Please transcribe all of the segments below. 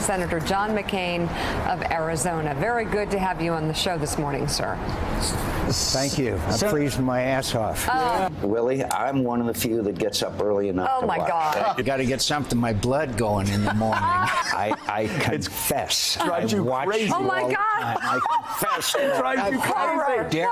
Senator John McCain of Arizona. Very good to have you on the show this morning, sir. Thank you. I'm freezing my ass off. Willie, I'm one of the few that gets up early enough to watch. Oh, my God. You got to get something, my blood going in the morning. I confess. Drives you crazy. Oh, my God. I confess. Drives you crazy.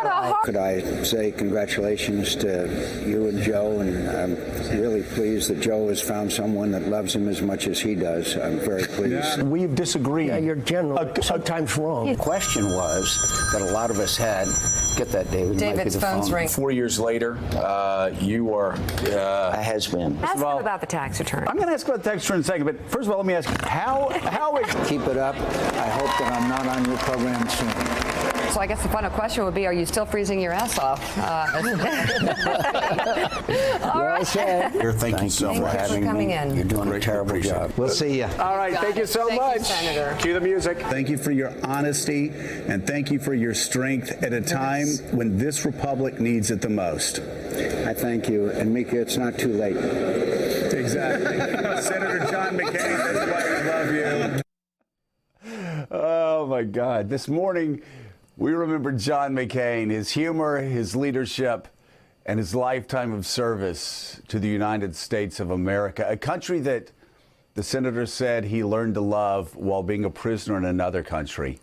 Could I say congratulations to you and Joe, and I'm really pleased that Joe has found someone that loves him as much as he does. I'm very pleased. We've disagreed. Yeah, you're generally sometimes wrong. The question was that a lot of us had, get that, David. David's phone's ringing. 4 years later, you are... A has-been. Ask him about the tax return. I'm going to ask about the tax return in a second, but first of all, let me ask you, how is... Keep it up. I hope that I'm not on your program soon. So I guess the final question would be, are you still freezing your ass off? Well said. Thank you so much. Thanks for coming in. You're doing a terrible job. We'll see you. All right, thank you so much. Senator. Cue the music. Thank you for your honesty, and thank you for your strength at a time when this republic needs it the most. I thank you. And Mika, it's not too late. Exactly. Senator John McCain, that's why we love you. Oh, my God. This morning, we remember John McCain, his humor, his leadership, and his lifetime of service to the United States of America, a country that the senator said he learned to love while being a prisoner in another country.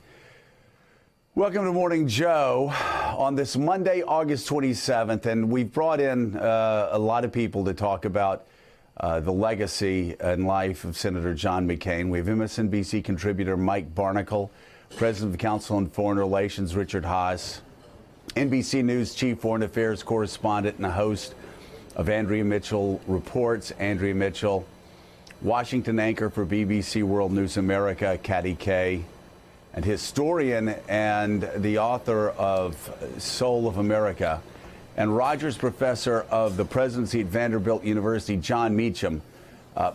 Welcome to Morning Joe on this Monday, August 27th, and we've brought in a lot of people to talk about the legacy and life of Senator John McCain. We have MSNBC contributor Mike Barnicle, President of the Council on Foreign Relations Richard Haas, NBC News Chief Foreign Affairs Correspondent and a host of Andrea Mitchell Reports, Andrea Mitchell, Washington anchor for BBC World News America, Katty Kay, and historian and the author of Soul of America, and Rogers Professor of the Presidency at Vanderbilt University, John Meacham.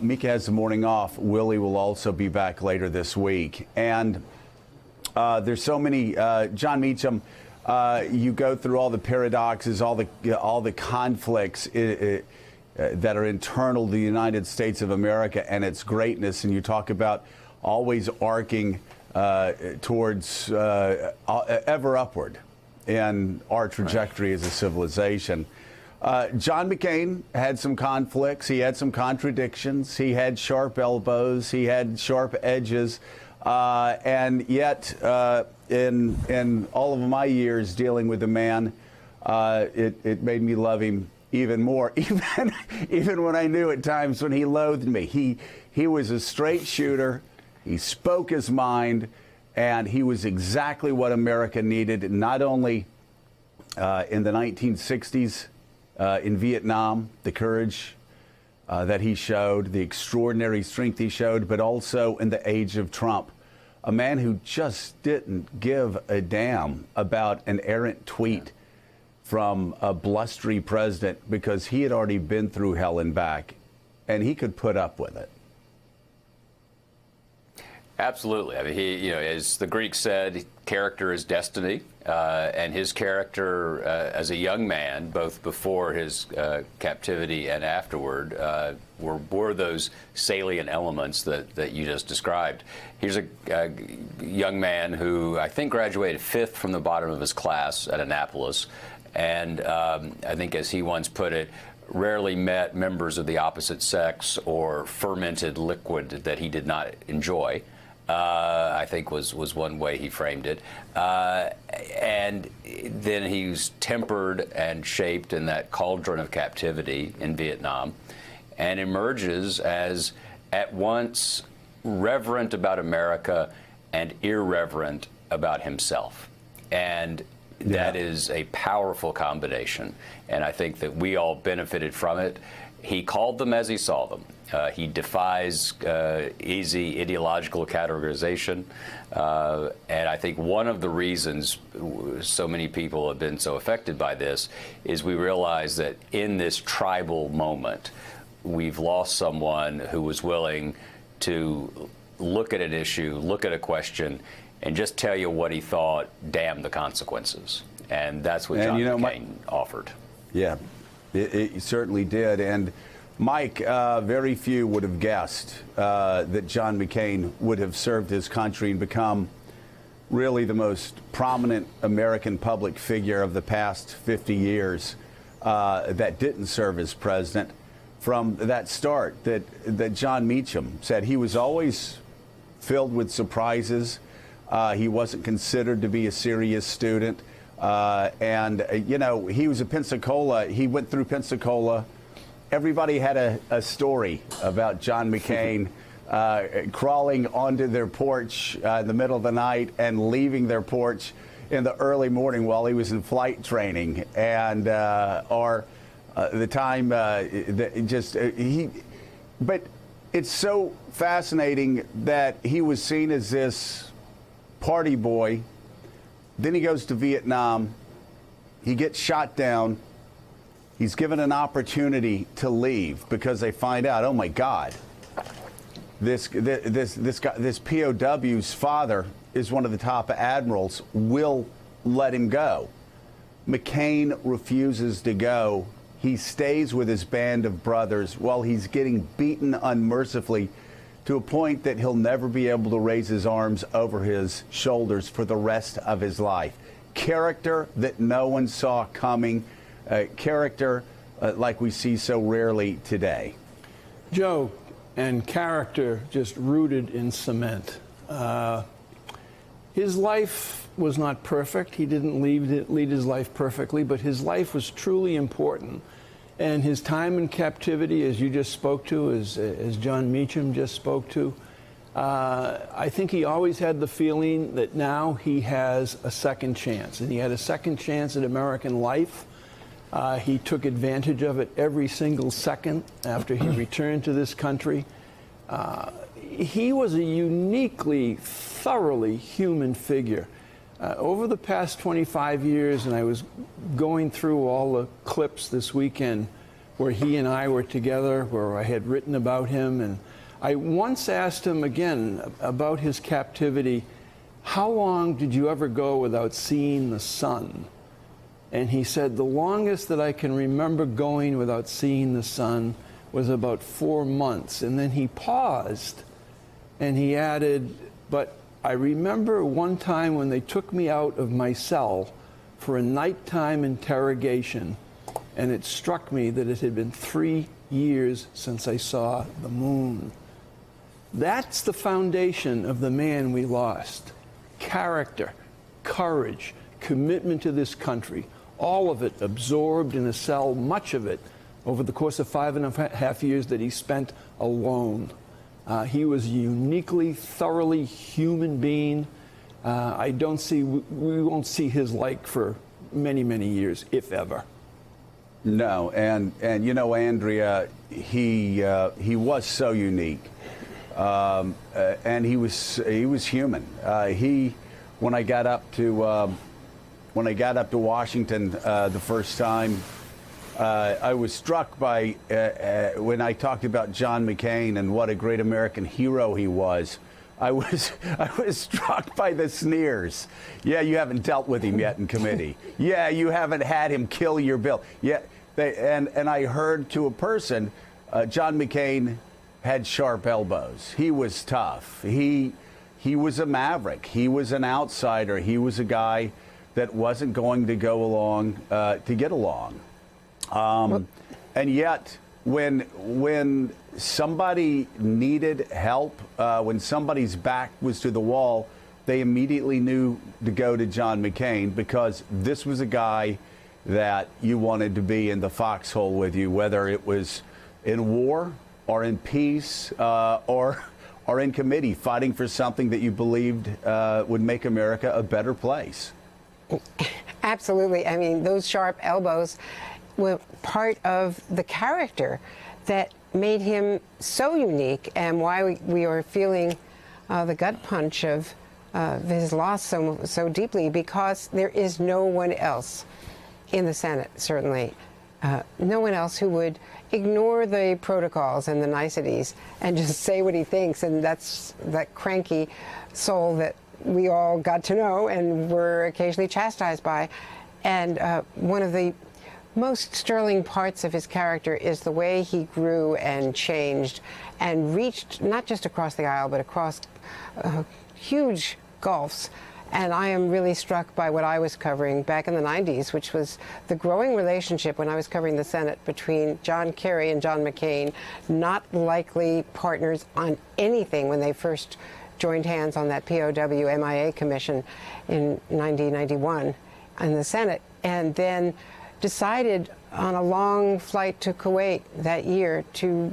Mika has the morning off. Willie will also be back later this week. And there's so many, John Meacham, you go through all the paradoxes, all the conflicts that are internal to the United States of America and its greatness, and you talk about always arcing towards ever upward in our trajectory as a civilization. John McCain had some conflicts. He had some contradictions. He had sharp elbows. He had sharp edges. And yet, in all of my years dealing with the man, it made me love him even more, even when I knew at times when he loathed me. He was a straight shooter. He spoke his mind, and he was exactly what America needed, not only in the 1960s in Vietnam, the courage that he showed, the extraordinary strength he showed, but also in the age of Trump, a man who just didn't give a damn about an errant tweet from a blustery president because he had already been through hell and back, and he could put up with it. Absolutely. I mean, he, as the Greeks said, character is destiny, and his character as a young man, both before his captivity and afterward, were those salient elements that you just described. Here's a young man who I think graduated 5th from the bottom of his class at Annapolis, and I think, as he once put it, rarely met members of the opposite sex or fermented liquid that he did not enjoy. I think was one way he framed it. And then he was tempered and shaped in that cauldron of captivity in Vietnam, and emerges as at once reverent about America and irreverent about himself. And that is a powerful combination, and I think that we all benefited from it. He called them as he saw them. He defies easy ideological categorization, and I think one of the reasons so many people have been so affected by this is we realize that in this tribal moment, we've lost someone who was willing to look at an issue, look at a question, and just tell you what he thought, damn the consequences. And that's what John McCain offered. Yeah, it certainly did. And Mike, very few would have guessed that John McCain would have served his country and become really the most prominent American public figure of the past 50 years that didn't serve as president. From that start, that John Meacham said he was always filled with surprises. He wasn't considered to be a serious student. And, you know, he was a Pensacola. He went through Pensacola. Everybody had a story about John McCain crawling onto their porch in the middle of the night and leaving their porch in the early morning while he was in flight training, and or the time but it's so fascinating that he was seen as this party boy. Then he goes to Vietnam. He gets shot down. He's given an opportunity to leave because they find out, oh my God, this POW's father is one of the top admirals. Will let him go. McCain refuses to go. He stays with his band of brothers while he's getting beaten unmercifully to a point that he'll never be able to raise his arms over his shoulders for the rest of his life. Character that no one saw coming. Character like we see so rarely today. Joe, and character just rooted in cement. His life was not perfect. He didn't lead his life perfectly, but his life was truly important. And his time in captivity, as you just spoke to, as John Meacham just spoke to, I think he always had the feeling that now he has a second chance. And he had a second chance at American life. He took advantage of it every single second after he returned to this country. He was a uniquely, thoroughly human figure. Over the past 25 years, and I was going through all the clips this weekend where he and I were together, where I had written about him, and I once asked him again about his captivity, how long did you ever go without seeing the sun? And he said, the longest that I can remember going without seeing the sun was about 4 months. And then he paused and he added, but I remember one time when they took me out of my cell for a nighttime interrogation, and it struck me that it had been 3 years since I saw the moon. That's the foundation of the man we lost. Character, courage, commitment to this country, all of it absorbed in a cell, much of it over the course of 5.5 years that he spent alone. He was a uniquely, thoroughly human being. We won't see his like for many, many years, if ever. No, and you know, Andrea, he was so unique, and he was human. When I got up to Washington the first time, I was struck by when I talked about John McCain and what a great American hero he was. I was struck by the sneers. Yeah, you haven't dealt with him yet in committee. Yeah, you haven't had him kill your bill. Yeah, and I heard to a person, John McCain had sharp elbows. He was tough. He was a maverick. He was an outsider. He was a guy that wasn't going to go along to get along. And yet, when somebody needed help, when somebody's back was to the wall, they immediately knew to go to John McCain, because this was a guy that you wanted to be in the foxhole with you, whether it was in war or in peace or in committee, fighting for something that you believed would make America a better place. Absolutely. I mean, those sharp elbows were part of the character that made him so unique, and why we are feeling the gut punch of his loss so deeply, because there is no one else in the Senate, certainly, no one else who would ignore the protocols and the niceties and just say what he thinks. And that's that cranky soul that we all got to know and were occasionally chastised by. And one of the most sterling parts of his character is the way he grew and changed and reached not just across the aisle, but across huge gulfs. And I am really struck by what I was covering back in the 90s, which was the growing relationship when I was covering the Senate between John Kerry and John McCain, not likely partners on anything when they first joined hands on that POW MIA commission in 1991 in the Senate, and then decided on a long flight to Kuwait that year to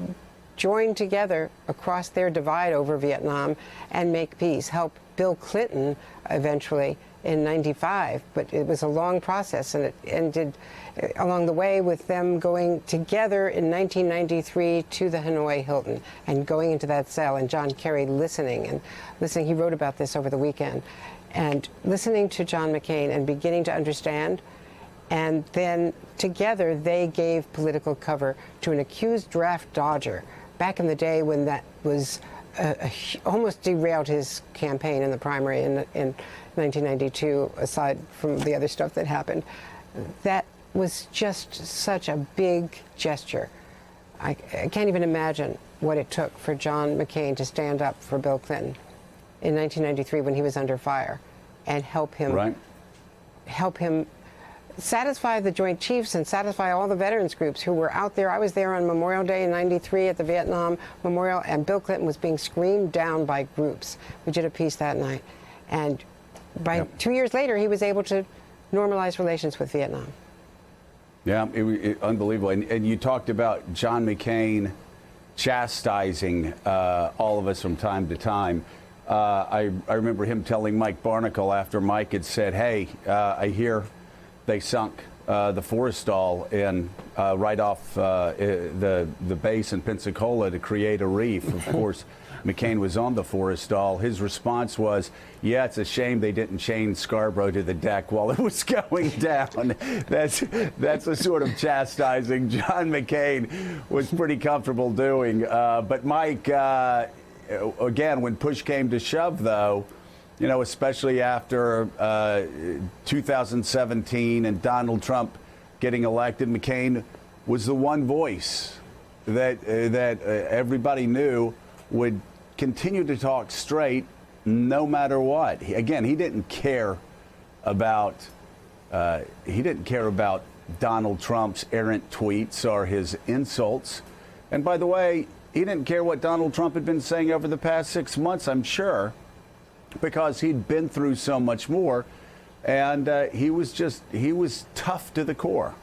join together across their divide over Vietnam and make peace, help Bill Clinton eventually in '95, but it was a long process, and it ended along the way with them going together in 1993 to the Hanoi Hilton and going into that cell, and John Kerry listening. He wrote about this over the weekend, and listening to John McCain and beginning to understand. And then together they gave political cover to an accused draft dodger back in the day when that was almost derailed his campaign in the primary in 1992, aside from the other stuff that happened. That was just such a big gesture. I can't even imagine what it took for John McCain to stand up for Bill Clinton in 1993 when he was under fire and help him satisfy the Joint Chiefs and satisfy all the veterans groups who were out there. I was there on Memorial Day in '93 at the Vietnam Memorial, and Bill Clinton was being screamed down by groups. We did a piece that night. And by 2 years later, he was able to normalize relations with Vietnam. Yeah, unbelievable. And you talked about John McCain chastising all of us from time to time. I remember him telling Mike Barnacle after Mike had said, hey, I hear they sunk the Forrestal in right off the base in Pensacola to create a reef. Of course, McCain was on the Forrestal. His response was, yeah, it's a shame they didn't chain Scarborough to the deck while it was going down. That's the sort of chastising John McCain was pretty comfortable doing. But Mike, again, when push came to shove, though, you know, especially after 2017 and Donald Trump getting elected, McCain was the one voice that everybody knew would continue to talk straight no matter what. Again, he didn't care about Donald Trump's errant tweets or his insults. And by the way, he didn't care what Donald Trump had been saying over the past 6 months, I'm sure, because he'd been through so much more, and he was tough to the core.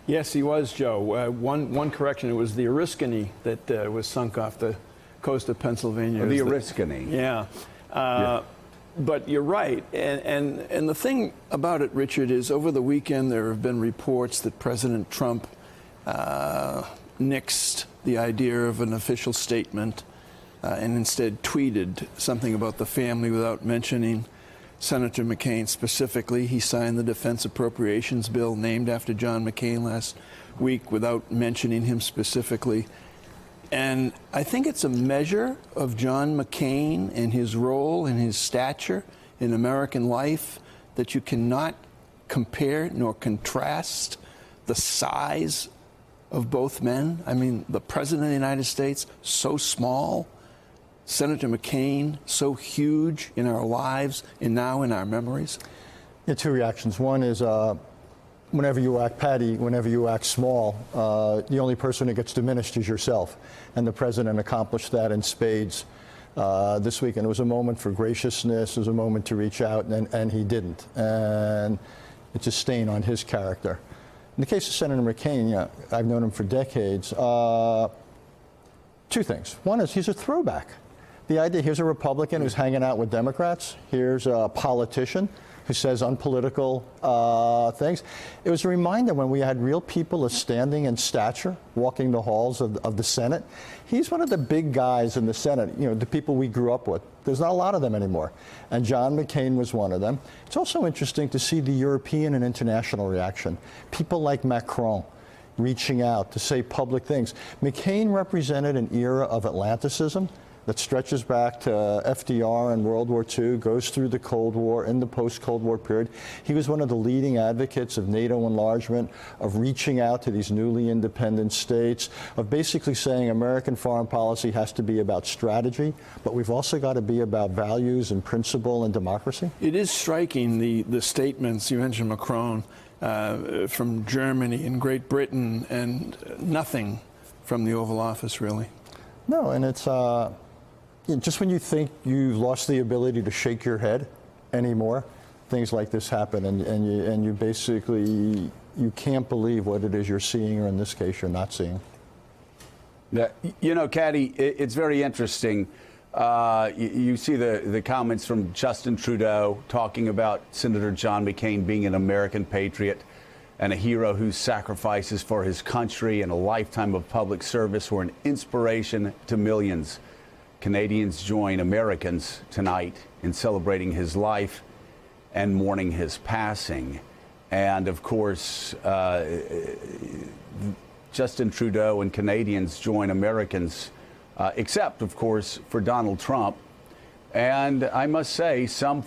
Yes, he was, Joe. One correction: it was the Oriskany that was sunk off the coast of Pennsylvania. The Oriskany. Yeah. But you're right, and the thing about it, Richard, is over the weekend there have been reports that President Trump nixed the idea of an official statement. And instead tweeted something about the family without mentioning Senator McCain specifically. He signed the defense appropriations bill named after John McCain last week without mentioning him specifically. And I think it's a measure of John McCain and his role and his stature in American life that you cannot compare nor contrast the size of both men. I mean, the President of the United States, so small. Senator McCain, so huge in our lives and now in our memories? Yeah, two reactions. One is whenever you act petty, whenever you act small, the only person who gets diminished is yourself. And the president accomplished that in spades this weekend. It was a moment for graciousness. It was a moment to reach out, and he didn't. And it's a stain on his character. In the case of Senator McCain, yeah, I've known him for decades. Two things. One is he's a throwback. The idea, here's a Republican who's hanging out with Democrats. Here's a politician who says unpolitical things. It was a reminder when we had real people of standing and stature walking the halls of the Senate. He's one of the big guys in the Senate, you know, the people we grew up with. There's not a lot of them anymore. And John McCain was one of them. It's also interesting to see the European and international reaction. People like Macron reaching out to say public things. McCain represented an era of Atlanticism that stretches back to FDR and World War II, goes through the Cold War, in the post-Cold War period. He was one of the leading advocates of NATO enlargement, of reaching out to these newly independent states, of basically saying American foreign policy has to be about strategy, but we've also got to be about values and principle and democracy. It is striking, the statements, you mentioned Macron, from Germany and Great Britain, and nothing from the Oval Office, really. No, and it's just when you think you've lost the ability to shake your head anymore, things like this happen, and you basically, you can't believe what it is you're seeing, or in this case, you're not seeing. Yeah, you know, Caddy, it's very interesting. You see the comments from Justin Trudeau talking about Senator John McCain being an American patriot and a hero whose sacrifices for his country and a lifetime of public service were an inspiration to millions. Canadians join Americans tonight in celebrating his life and mourning his passing. And of course, Justin Trudeau and Canadians join Americans, except, of course, for Donald Trump. And I must say, some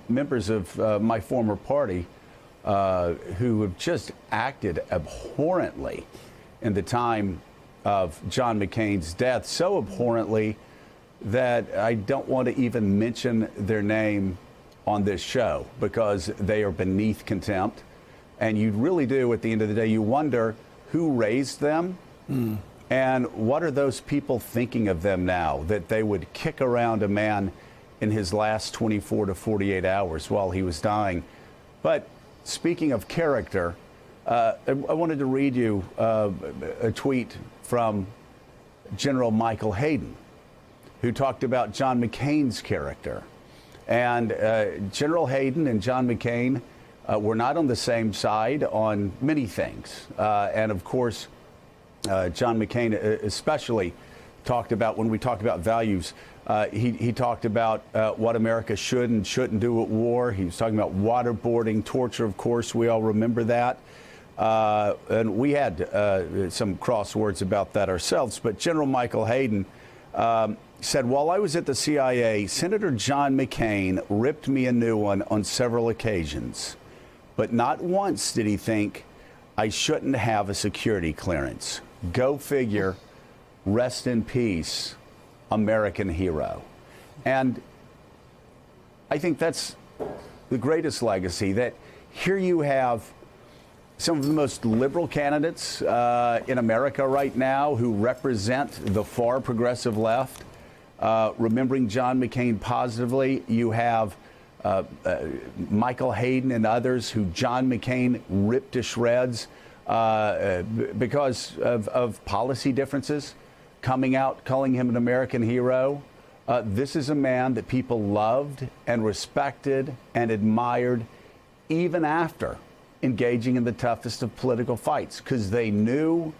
members of my former party who have just acted abhorrently in the time of John McCain's death, so abhorrently that I don't want to even mention their name on this show because they are beneath contempt. And you really do, at the end of the day, you wonder who raised them and what are those people thinking of them now, that they would kick around a man in his last 24 to 48 hours while he was dying. But speaking of character, I wanted to read you a tweet from General Michael Hayden, who talked about John McCain's character. And General Hayden and John McCain were not on the same side on many things. And of course, John McCain especially talked about, when we talk about values, he talked about what America should and shouldn't do at war. He was talking about waterboarding, torture, of course. We all remember that. And we had some crosswords about that ourselves. But General Michael Hayden said, while I was at the CIA, Senator John McCain ripped me a new one on several occasions. But not once did he think I shouldn't have a security clearance. Go figure. Rest in peace, American hero. And I think that's the greatest legacy, that here you have some of the most liberal candidates in America right now who represent the far progressive left. Remembering John McCain positively, you have Michael Hayden and others who John McCain ripped to shreds because of policy differences, coming out, calling him an American hero. This is a man that people loved and respected and admired even after engaging in the toughest of political fights, because they knew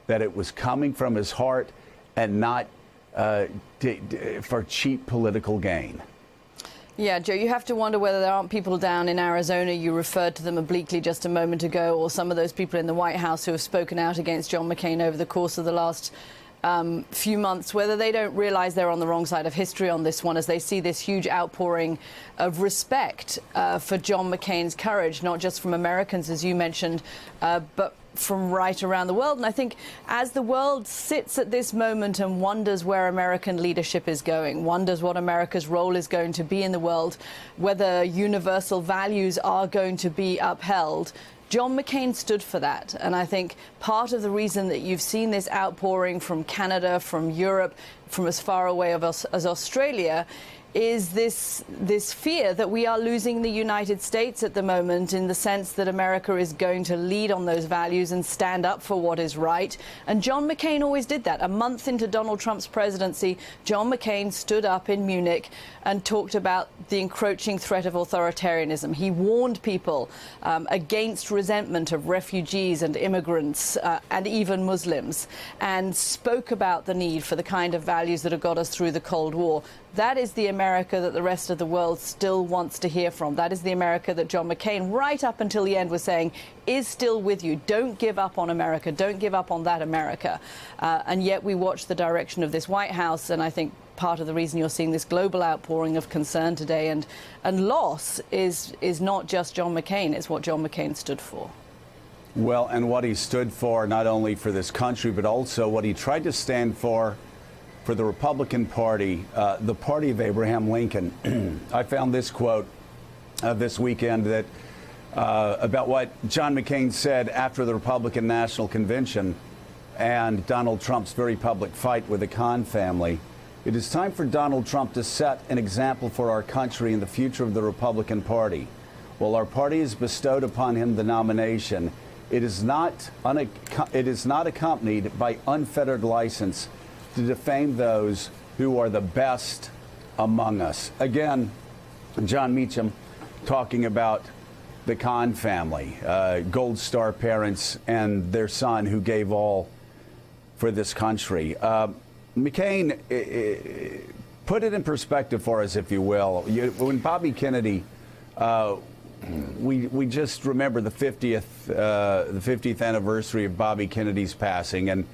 that it was coming from his heart and not for cheap political gain. Yeah, Joe, you have to wonder whether there aren't people down in Arizona, you referred to them obliquely just a moment ago, or some of those people in the White House who have spoken out against John McCain over the course of the last few months, whether they don't realize they're on the wrong side of history on this one, as they see this huge outpouring of respect for John McCain's courage, not just from Americans, as you mentioned, but from right around the world. And I think as the world sits at this moment and wonders where American leadership is going, wonders what America's role is going to be in the world, whether universal values are going to be upheld, John McCain stood for that. And I think part of the reason that you've seen this outpouring from Canada, from Europe, from as far away as Australia, is this fear that we are losing the United States at the moment, in the sense that America is going to lead on those values and stand up for what is right. And John McCain always did that. A month into Donald Trump's presidency, John McCain stood up in Munich and talked about the encroaching threat of authoritarianism. He warned people against resentment of refugees and immigrants and even Muslims, and spoke about the need for the kind of values values that have got us through the Cold War. That is the America that the rest of the world still wants to hear from. That is the America that John McCain, right up until the end, was saying is still with you. Don't give up on America. Don't give up on that America. And yet we watch the direction of this White House, and I think part of the reason you're seeing this global outpouring of concern today and loss is not just John McCain, it's what John McCain stood for. Well, and what he stood for, not only for this country, but also what he tried to stand for the Republican Party, the party of Abraham Lincoln. I found this quote this weekend that about what John McCain said after the Republican National Convention and Donald Trump's very public fight with the Khan family. It is time for Donald Trump to set an example for our country and the future of the Republican Party. While our party has bestowed upon him the nomination, it is not accompanied by unfettered license to defame those who are the best among us. Again, John Meacham talking about the Khan family, Gold Star parents and their son who gave all for this country. McCain, put it in perspective for us, if you will. When Bobby Kennedy, we just remember the 50th anniversary of Bobby Kennedy's passing, and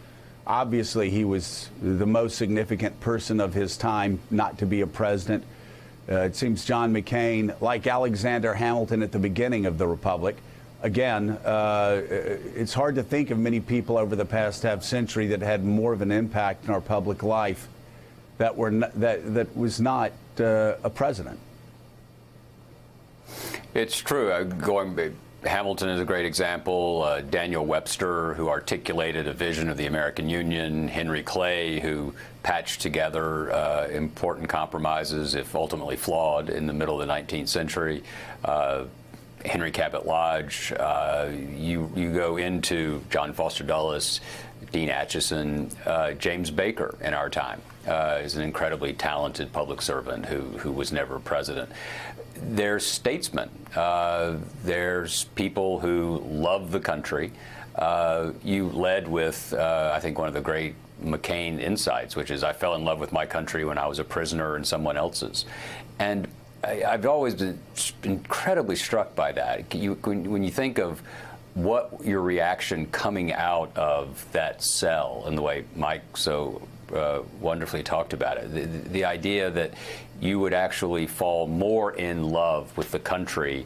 obviously he was the most significant person of his time not to be a president. It seems John McCain, like Alexander Hamilton at the beginning of the Republic, again, it's hard to think of many people over the past half century that had more of an impact in our public life that was not a president. It's true. Hamilton is a great example. Daniel Webster, who articulated a vision of the American Union. Henry Clay, who patched together important compromises, if ultimately flawed, in the middle of the 19th century. Henry Cabot Lodge. You go into John Foster Dulles, Dean Acheson, James Baker in our time is an incredibly talented public servant who was never president. There's statesmen. There's people who love the country. You led with, I think, one of the great McCain insights, which is I fell in love with my country when I was a prisoner in someone else's. And I've always been incredibly struck by that. When you think of what your reaction coming out of that cell and the way Mike so wonderfully talked about it, the idea that you would actually fall more in love with the country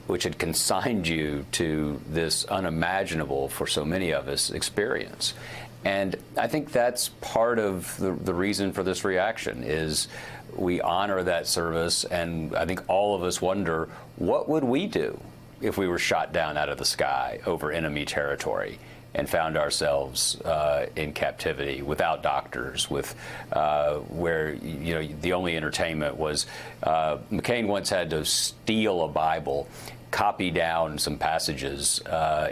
which had consigned you to this unimaginable, for so many of us, experience. And I think that's part of the reason for this reaction is we honor that service, and I think all of us wonder, what would we do if we were shot down out of the sky over enemy territory and found ourselves in captivity without doctors, with where the only entertainment was McCain once had to steal a Bible, copy down some passages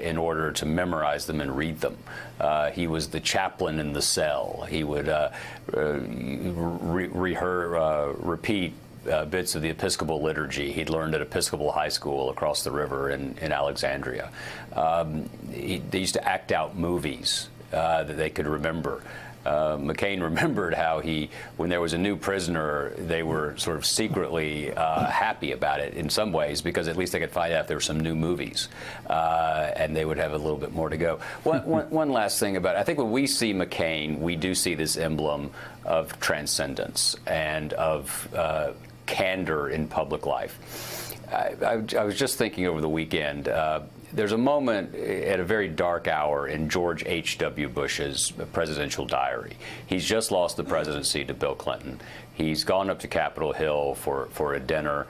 in order to memorize them and read them. He was the chaplain in the cell. He would repeat bits of the Episcopal liturgy he'd learned at Episcopal High School across the river in Alexandria. They used to act out movies that they could remember. McCain remembered how when there was a new prisoner, they were sort of secretly happy about it in some ways, because at least they could find out if there were some new movies, and they would have a little bit more to go. One last thing about it. I think when we see McCain, we do see this emblem of transcendence and of candor in public life. I was just thinking over the weekend, there's a moment at a very dark hour in George H.W. Bush's presidential diary. He's just lost the presidency to Bill Clinton. He's gone up to Capitol Hill for a dinner.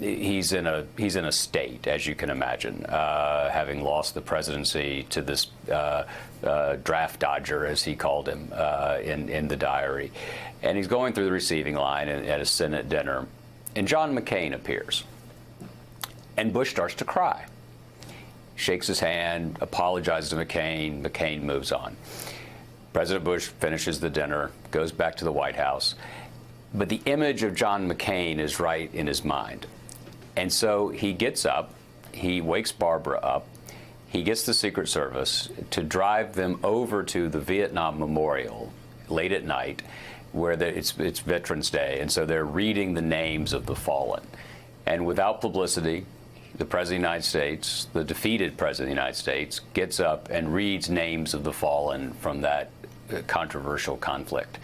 He's in a state, as you can imagine, having lost the presidency to this draft dodger, as he called him in the diary. And he's going through the receiving line at a Senate dinner, and John McCain appears. And Bush starts to cry. Shakes his hand, apologizes to McCain. McCain moves on. President Bush finishes the dinner, goes back to the White House. But the image of John McCain is right in his mind. And so he gets up, he wakes Barbara up, he gets the Secret Service to drive them over to the Vietnam Memorial late at night, where it's Veterans Day, and so they're reading the names of the fallen. And without publicity, the President of the United States, the defeated President of the United States, gets up and reads names of the fallen from that controversial conflict.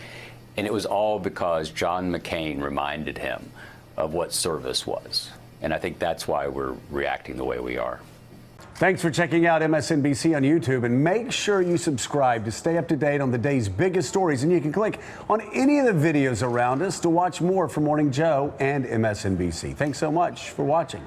And it was all because John McCain reminded him of what service was. And I think that's why we're reacting the way we are. Thanks for checking out MSNBC on YouTube, and make sure you subscribe to stay up to date on the day's biggest stories. And you can click on any of the videos around us to watch more from Morning Joe and MSNBC. Thanks so much for watching.